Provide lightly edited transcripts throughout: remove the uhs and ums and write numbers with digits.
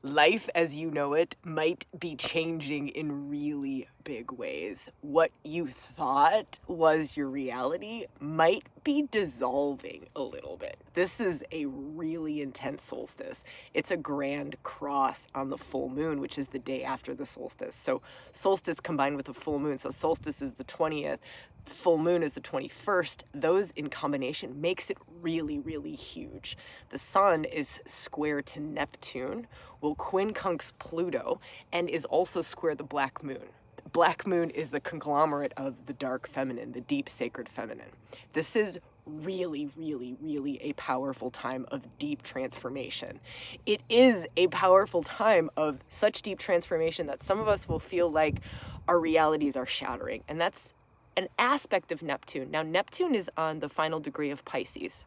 life as you know it might be changing in really big ways. What you thought was your reality might be dissolving a little bit. This is a really intense solstice. It's a grand cross on the full moon, which is the day after the solstice. So solstice combined with the full moon. So solstice is the 20th, full moon is the 21st. Those in combination makes it really, really huge. The sun is square to Neptune, will quincunx Pluto, and is also square the Black Moon. Black Moon is the conglomerate of the dark feminine, the deep sacred feminine. This is really, really, really a powerful time of deep transformation. It is a powerful time of such deep transformation that some of us will feel like our realities are shattering. And that's an aspect of Neptune. Now, Neptune is on the final degree of Pisces.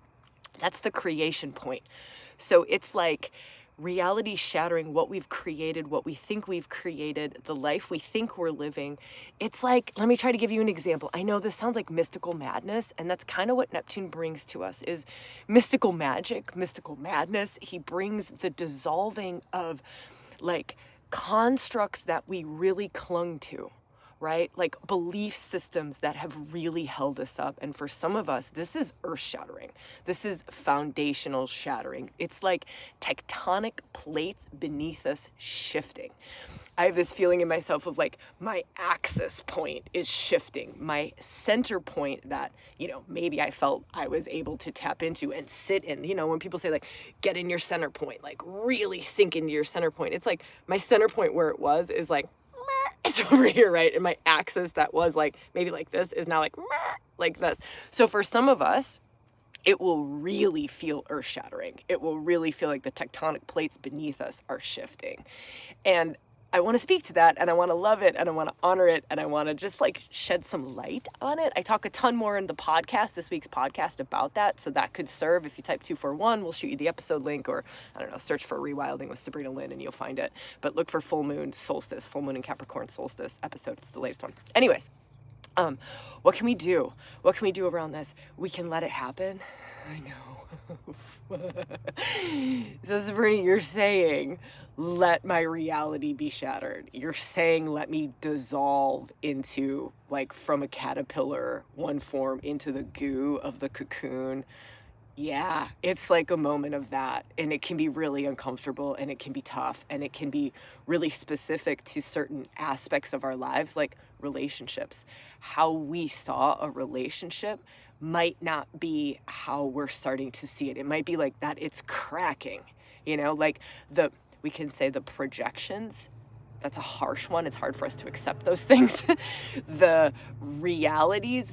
That's the creation point. So it's like reality shattering, what we've created, what we think we've created, the life we think we're living. It's like, let me try to give you an example. I know this sounds like mystical madness, and that's kind of what Neptune brings to us, is mystical magic, mystical madness. He brings the dissolving of like constructs that we really clung to, right? Like belief systems that have really held us up. And for some of us, this is earth shattering. This is foundational shattering. It's like tectonic plates beneath us shifting. I have this feeling in myself of like my axis point is shifting. My center point that, maybe I felt I was able to tap into and sit in, when people say like, get in your center point, like really sink into your center point. It's like my center point where it was is like, it's over here, right? And my axis that was like, maybe like this is now like this. So for some of us, it will really feel earth shattering. It will really feel like the tectonic plates beneath us are shifting. And I want to speak to that, and I want to love it, and I want to honor it, and I want to just like shed some light on it. I talk a ton more in the podcast, this week's podcast, about that. So that could serve. If you type 241, we'll shoot you the episode link, or I don't know, search for ReWilding with Sabrina Lynn and you'll find it. But look for full moon solstice, full moon in Capricorn solstice episode. It's the latest one. Anyways, what can we do? What can we do around this? We can let it happen. I know. So Sabrina, you're saying, let my reality be shattered. You're saying, let me dissolve into, like, from a caterpillar, one form, into the goo of the cocoon. Yeah, it's like a moment of that. And it can be really uncomfortable, and it can be tough, and it can be really specific to certain aspects of our lives, like relationships. How we saw a relationship might not be how we're starting to see it. It might be like that it's cracking, like we can say the projections. That's a harsh one. It's hard for us to accept those things. The realities,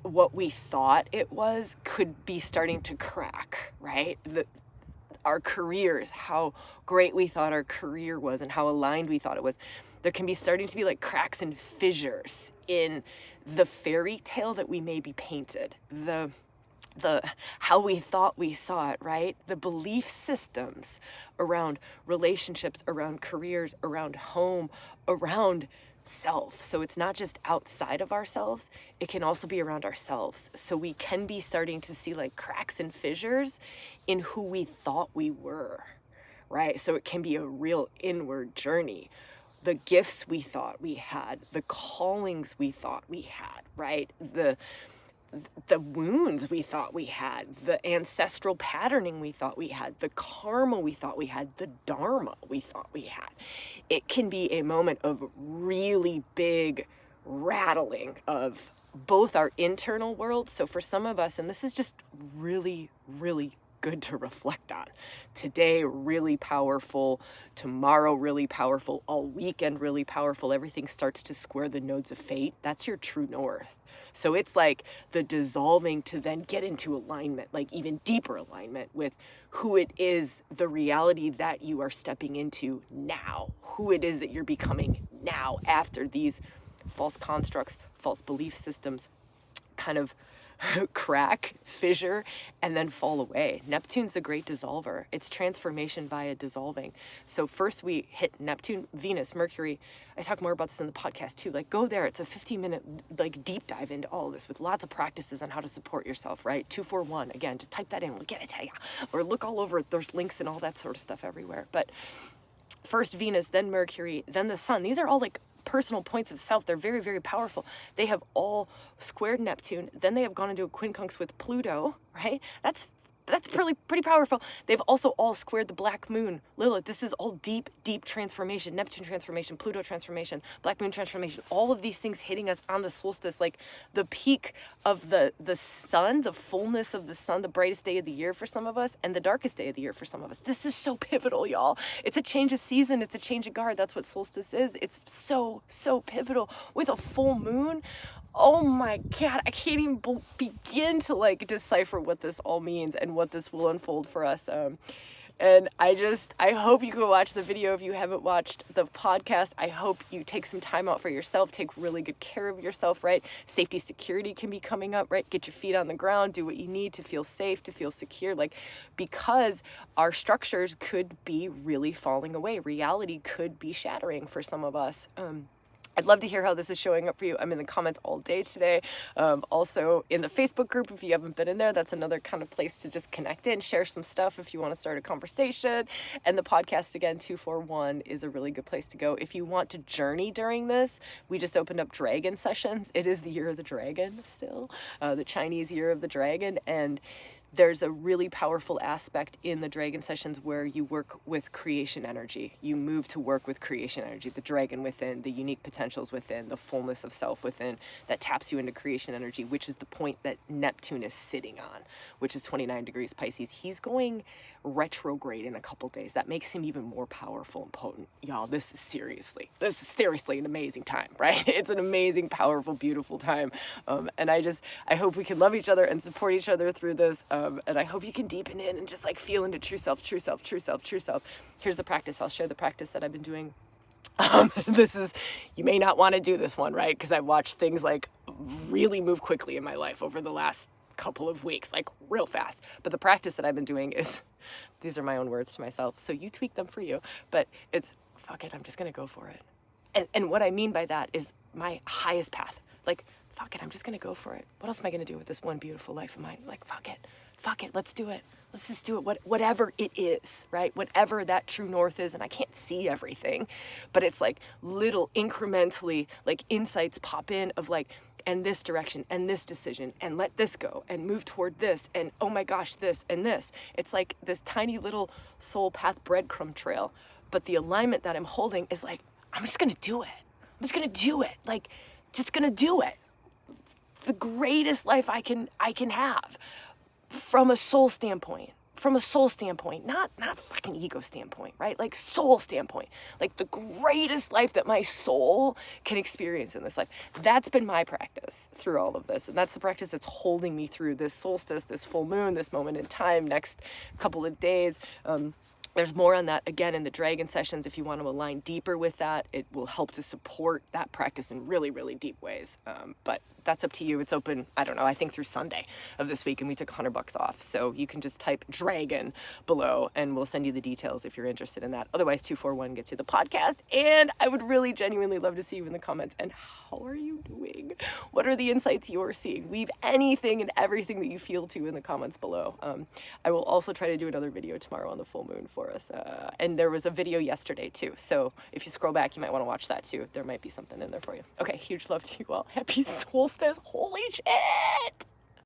what we thought it was, could be starting to crack, right? Our careers, how great we thought our career was and how aligned we thought it was. There can be starting to be like cracks and fissures in the fairy tale that we may be painted. The how we thought we saw it, right? The belief systems around relationships, around careers, around home, around self. So it's not just outside of ourselves, it can also be around ourselves. So we can be starting to see like cracks and fissures in who we thought we were, right? So it can be a real inward journey. The gifts we thought we had, the callings we thought we had, right? The wounds we thought we had, the ancestral patterning we thought we had, the karma we thought we had, the dharma we thought we had. It can be a moment of really big rattling of both our internal world. So for some of us, and this is just really, really good to reflect on. Today, really powerful. Tomorrow, really powerful. All weekend, really powerful. Everything starts to square the nodes of fate. That's your true north. So it's like the dissolving to then get into alignment, like even deeper alignment with who it is, the reality that you are stepping into now, who it is that you're becoming now after these false constructs, false belief systems kind of crack, fissure, and then fall away. Neptune's the great dissolver. It's transformation via dissolving. So first we hit Neptune, Venus, Mercury. I talk more about this in the podcast too. Like go there. It's a 15-minute like deep dive into all of this with lots of practices on how to support yourself, right? 241. Again, just type that in. We'll get it to you. Or look all over. There's links and all that sort of stuff everywhere. But first Venus, then Mercury, then the Sun. These are all like personal points of self. They're very, very powerful. They have all squared Neptune. Then they have gone into a quincunx with Pluto, right? That's pretty powerful. They've also all squared the Black Moon, Lilith. This is all deep, deep transformation. Neptune transformation, Pluto transformation, Black Moon transformation. All of these things hitting us on the solstice, like the peak of the sun, the fullness of the sun, the brightest day of the year for some of us, and the darkest day of the year for some of us. This is so pivotal, y'all. It's a change of season. It's a change of guard. That's what solstice is. It's so, so pivotal. With a full moon, oh my God, I can't even begin to like decipher what this all means and what this will unfold for us. And I hope you go watch the video if you haven't watched the podcast. I hope you take some time out for yourself, take really good care of yourself, right? Safety, security can be coming up, right? Get your feet on the ground, do what you need to feel safe, to feel secure, like, because our structures could be really falling away. Reality could be shattering for some of us. I'd love to hear how this is showing up for you. I'm in the comments all day today. Also in the Facebook group, if you haven't been in there, that's another kind of place to just connect in, share some stuff if you want to start a conversation. And the podcast, again, 241 is a really good place to go. If you want to journey during this, we just opened up dragon sessions. It is the year of the dragon still, the Chinese year of the dragon. And there's a really powerful aspect in the dragon sessions where you work with creation energy. You move to work with creation energy, the dragon within, the unique potentials within, the fullness of self within, that taps you into creation energy, which is the point that Neptune is sitting on, which is 29 degrees Pisces. He's going retrograde in a couple days. That makes him even more powerful and potent. Y'all, this is seriously an amazing time, right? It's an amazing, powerful, beautiful time. And I hope we can love each other and support each other through this. And I hope you can deepen in and just like feel into true self, true self, true self, true self. Here's the practice. I'll share the practice that I've been doing. You may not want to do this one, right? Because I've watched things like really move quickly in my life over the last couple of weeks, like real fast. But the practice that I've been doing is, these are my own words to myself, so you tweak them for you, but it's, fuck it, I'm just going to go for it. And what I mean by that is my highest path. Like, fuck it, I'm just going to go for it. What else am I going to do with this one beautiful life of mine? Like, fuck it, let's do it. Let's just do it, whatever it is, right? Whatever that true north is, and I can't see everything, but it's like little incrementally, like insights pop in of like, and this direction, and this decision, and let this go, and move toward this, and oh my gosh, this, and this. It's like this tiny little soul path breadcrumb trail, but the alignment that I'm holding is like, I'm just gonna do it. I'm just gonna do it. Like, just gonna do it. The greatest life I can have. From a soul standpoint, not fucking ego standpoint, right? Like soul standpoint, like the greatest life that my soul can experience in this life. That's been my practice through all of this. And that's the practice that's holding me through this solstice, this full moon, this moment in time, next couple of days. There's more on that, again, in the dragon sessions. If you want to align deeper with that, it will help to support that practice in really, really deep ways. But that's up to you. It's open, I don't know, I think through Sunday of this week, and we took $100 off. So you can just type dragon below and we'll send you the details if you're interested in that. Otherwise, 241 gets you the podcast. And I would really genuinely love to see you in the comments. And how are you doing? What are the insights you're seeing? Leave anything and everything that you feel to in the comments below. I will also try to do another video tomorrow on the full moon for us. And there was a video yesterday too. So if you scroll back, you might want to watch that too. There might be something in there for you. Okay, huge love to you all. Happy solstice. Holy shit.